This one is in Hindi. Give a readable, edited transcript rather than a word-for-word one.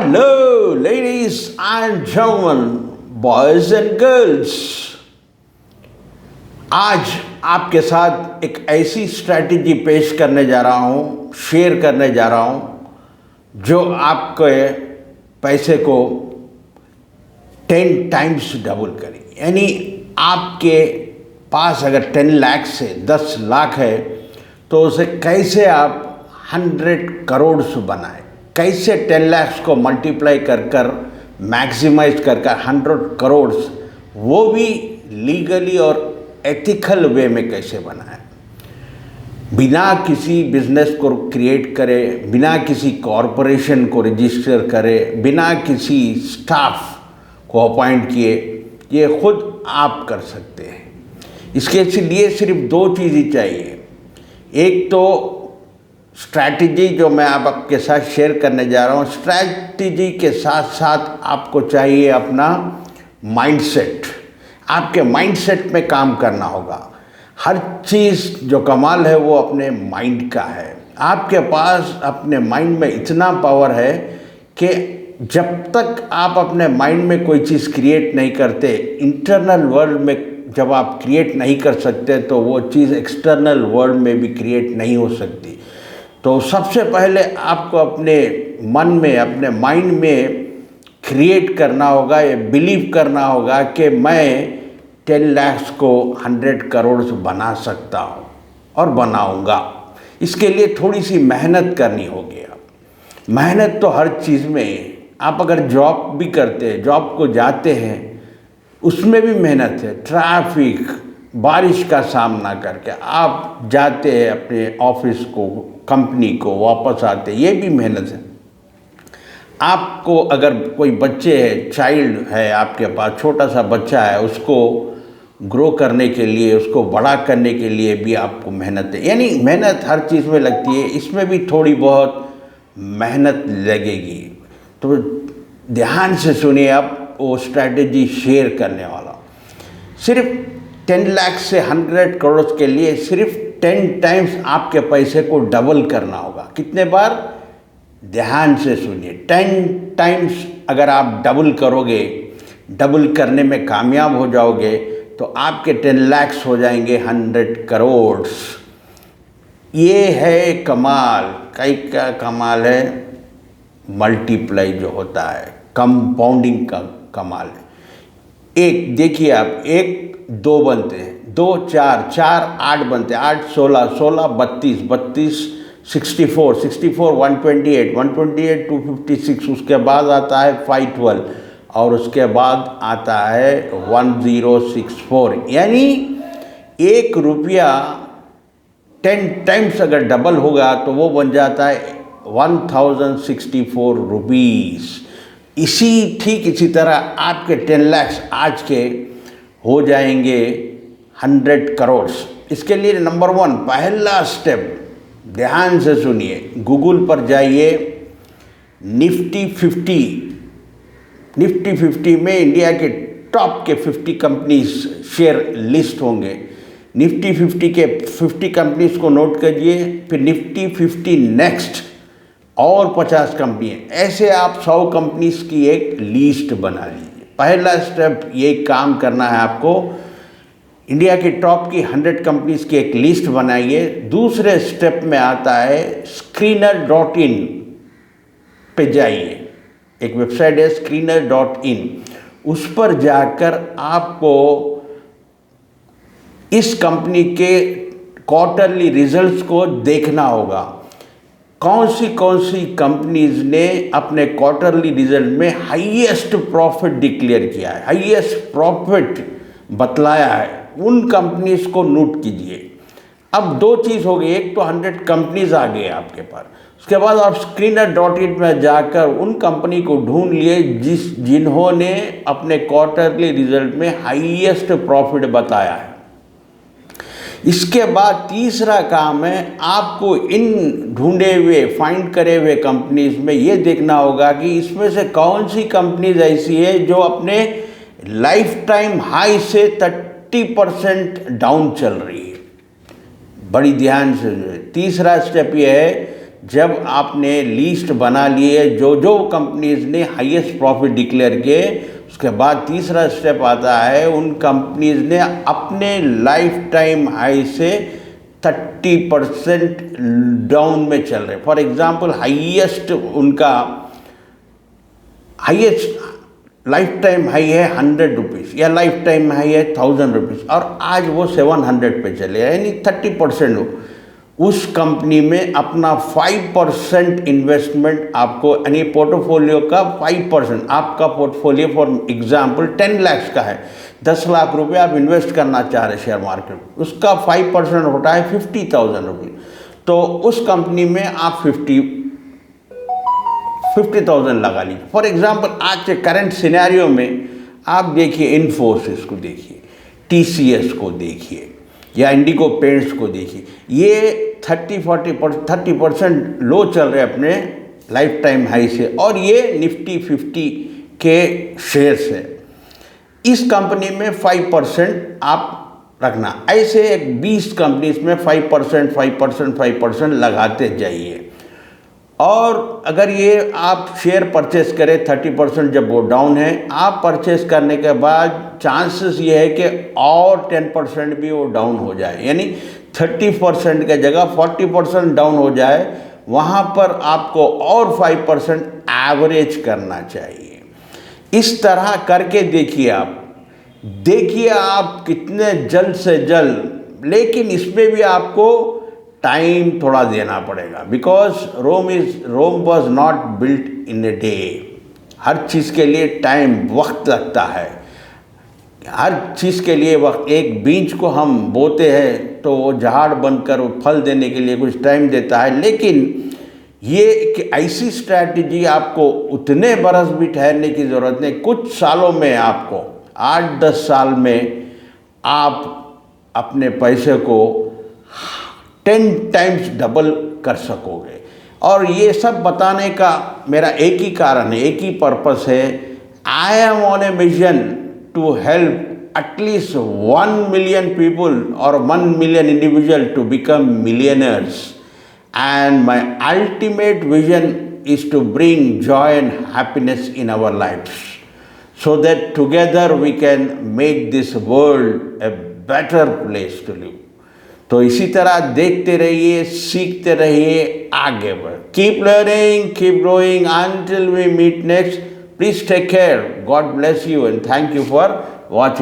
Hello, ladies and gentlemen, boys and girls. आज आपके साथ एक ऐसी स्ट्रैटेजी पेश करने जा रहा हूँ, शेयर करने जा रहा हूँ, जो आपके पैसे को 10 टाइम्स डबल करेगी। यानी आपके पास अगर 10 लाख से 10 लाख है तो उसे कैसे आप 100 करोड़ बनाए, कैसे 10 लाख को मल्टीप्लाई कर कर मैक्सिमाइज कर कर 100 करोड़, वो भी लीगली और एथिकल वे में कैसे बनाए, बिना किसी बिजनेस को क्रिएट करे, बिना किसी कॉरपोरेशन को रजिस्टर करे, बिना किसी स्टाफ को अपॉइंट किए, ये खुद आप कर सकते हैं। इसके लिए सिर्फ 2 चीज़ें चाहिए। एक तो स्ट्रैटेजी जो मैं आपके साथ शेयर करने जा रहा हूँ, स्ट्रैटेजी के साथ साथ आपको चाहिए अपना माइंडसेट। आपके माइंडसेट में काम करना होगा। हर चीज़ जो कमाल है वो अपने माइंड का है। आपके पास अपने माइंड में इतना पावर है कि जब तक आप अपने माइंड में कोई चीज़ क्रिएट नहीं करते, इंटरनल वर्ल्ड में जब आप क्रिएट नहीं कर सकते तो वो चीज़ एक्सटर्नल वर्ल्ड में भी क्रिएट नहीं हो सकती। तो सबसे पहले आपको अपने मन में, अपने माइंड में क्रिएट करना होगा, ये बिलीव करना होगा कि मैं 10 लाख को 100 करोड़ बना सकता हूँ और बनाऊँगा। इसके लिए थोड़ी सी मेहनत करनी होगी। मेहनत तो हर चीज़ में है। आप अगर जॉब भी करते हैं, जॉब को जाते हैं, उसमें भी मेहनत है। ट्रैफिक, बारिश का सामना करके आप जाते हैं अपने ऑफिस को, कंपनी को, वापस आते, ये भी मेहनत है। आपको अगर कोई बच्चे है, चाइल्ड है आपके पास, छोटा सा बच्चा है, उसको ग्रो करने के लिए, उसको बड़ा करने के लिए भी आपको मेहनत है। यानी मेहनत हर चीज़ में लगती है, इसमें भी थोड़ी बहुत मेहनत लगेगी। तो ध्यान से सुनिए, आप वो स्ट्रैटेजी शेयर करने वाला। सिर्फ 10 लाख से 100 करोड़ के लिए सिर्फ 10 टाइम्स आपके पैसे को डबल करना होगा। कितने बार? ध्यान से सुनिए। 10 टाइम्स अगर आप डबल करोगे, डबल करने में कामयाब हो जाओगे, तो आपके 10 लाख हो जाएंगे 100 करोड़। ये है कमाल। कई का कमाल है मल्टीप्लाई जो होता है, कंपाउंडिंग का कमाल है। एक देखिए आप, 1 2 बनते हैं, 2 4 4 8 बनते हैं, 8 16 16 32 32 64 64 128 128 256, उसके बाद आता है 512 और उसके बाद आता है 1064। यानी 1 रुपया 10 टाइम्स अगर डबल होगा तो वो बन जाता है 1064 रुपीज़। ठीक इसी तरह आपके 10 लाख आज के हो जाएंगे 100 करोड़। इसके लिए नंबर 1 पहला स्टेप, ध्यान से सुनिए, गूगल पर जाइए, निफ्टी 50 में इंडिया के टॉप के 50 कंपनीज शेयर लिस्ट होंगे। निफ्टी 50 के 50 कंपनीज को नोट करिए, फिर निफ्टी 50 नेक्स्ट और 50 कंपनी है। ऐसे आप 100 कंपनीज की एक लिस्ट बना लीजिए। पहला स्टेप ये काम करना है आपको, इंडिया की टॉप की 100 कंपनीज की एक लिस्ट बनाइए। दूसरे स्टेप में आता है screener.in पे जाइए, एक वेबसाइट है screener.in, उस पर जाकर आपको इस कंपनी के क्वार्टरली रिजल्ट्स को देखना होगा। कौन सी कंपनीज ने अपने क्वार्टरली रिजल्ट में हाईएस्ट प्रॉफिट डिक्लेयर किया है, हाईएस्ट प्रॉफिट बतलाया है, उन कंपनीज को नोट कीजिए। अब 2 चीज़ हो गई, एक तो 100 कंपनीज आ गए आपके पास, उसके बाद आप screener.in में जाकर उन कंपनी को ढूंढ लिए जिन्होंने अपने क्वार्टरली रिजल्ट में हाईएस्ट प्रॉफिट बताया है। इसके बाद तीसरा काम है, आपको इन ढूंढे हुए, फाइंड करे हुए कंपनीज में ये देखना होगा कि इसमें से कौन सी कंपनीज ऐसी है जो अपने लाइफ टाइम हाई से 30% डाउन चल रही है। बड़ी ध्यान से। तीसरा स्टेप ये है, जब आपने लिस्ट बना ली है जो जो कंपनीज ने हाईएस्ट प्रॉफिट डिक्लेयर किए, उसके बाद तीसरा स्टेप आता है उन कंपनीज ने अपने लाइफ टाइम हाई से 30% डाउन में चल रहे। फॉर एग्जांपल हाईएस्ट उनका हाईएस्ट लाइफ टाइम हाई है 100 रुपीज़ या लाइफ टाइम हाई है 1000 रुपीज़ और आज वो 700 पे चले, यानी 30% हो। उस कंपनी में अपना 5% इन्वेस्टमेंट आपको, यानी पोर्टफोलियो का 5%, आपका पोर्टफोलियो फॉर एग्जांपल 10 लाख का है, 10 लाख रुपए आप इन्वेस्ट करना चाह रहे शेयर मार्केट में, उसका 5% होता है 50,000 रुपये। तो उस कंपनी में आप 50,000 लगा लीजिए। फॉर एग्जांपल आज के करंट सिनेरियो में आप देखिए, इन्फोसिस को देखिए, TCS को देखिए या इंडिगो पेंट्स को देखिए, ये 30% लो चल रहे अपने लाइफ टाइम हाई से, और ये निफ्टी 50 के शेयर्स है। इस कंपनी में 5% आप रखना, ऐसे एक 20 कंपनीज में 5% लगाते जाइए। और अगर ये आप शेयर परचेस करें 30% जब वो डाउन है, आप परचेस करने के बाद चांसेस ये है कि और 10% भी वो डाउन हो जाए, यानी 30% के जगह 40% डाउन हो जाए, वहाँ पर आपको और 5% एवरेज करना चाहिए। इस तरह करके देखिए आप कितने जल्द से जल्द, लेकिन इसमें भी आपको टाइम थोड़ा देना पड़ेगा, because Rome was not built in a day. हर चीज़ के लिए टाइम, वक्त लगता है, हर चीज़ के लिए वक्त। एक बीज को हम बोते हैं तो वो झाड़ बनकर वो फल देने के लिए कुछ टाइम देता है, लेकिन ये कि ऐसी स्ट्रैटेजी आपको उतने बरस भी ठहरने की ज़रूरत नहीं, कुछ सालों में आपको 8-10 साल में आप अपने पैसे को 10 टाइम्स डबल कर सकोगे। और ये सब बताने का मेरा एक ही कारण है, एक ही पर्पस है। I am on a mission to help at least 1 million people और 1 million individual to become millionaires, and my ultimate vision is to bring joy and happiness in our lives, so that together we can make this world a better place to live. तो इसी तरह देखते रहिए, सीखते रहिए, आगे बढ़, keep learning, keep growing until we meet next. Please take care. God bless you and thank you for watching.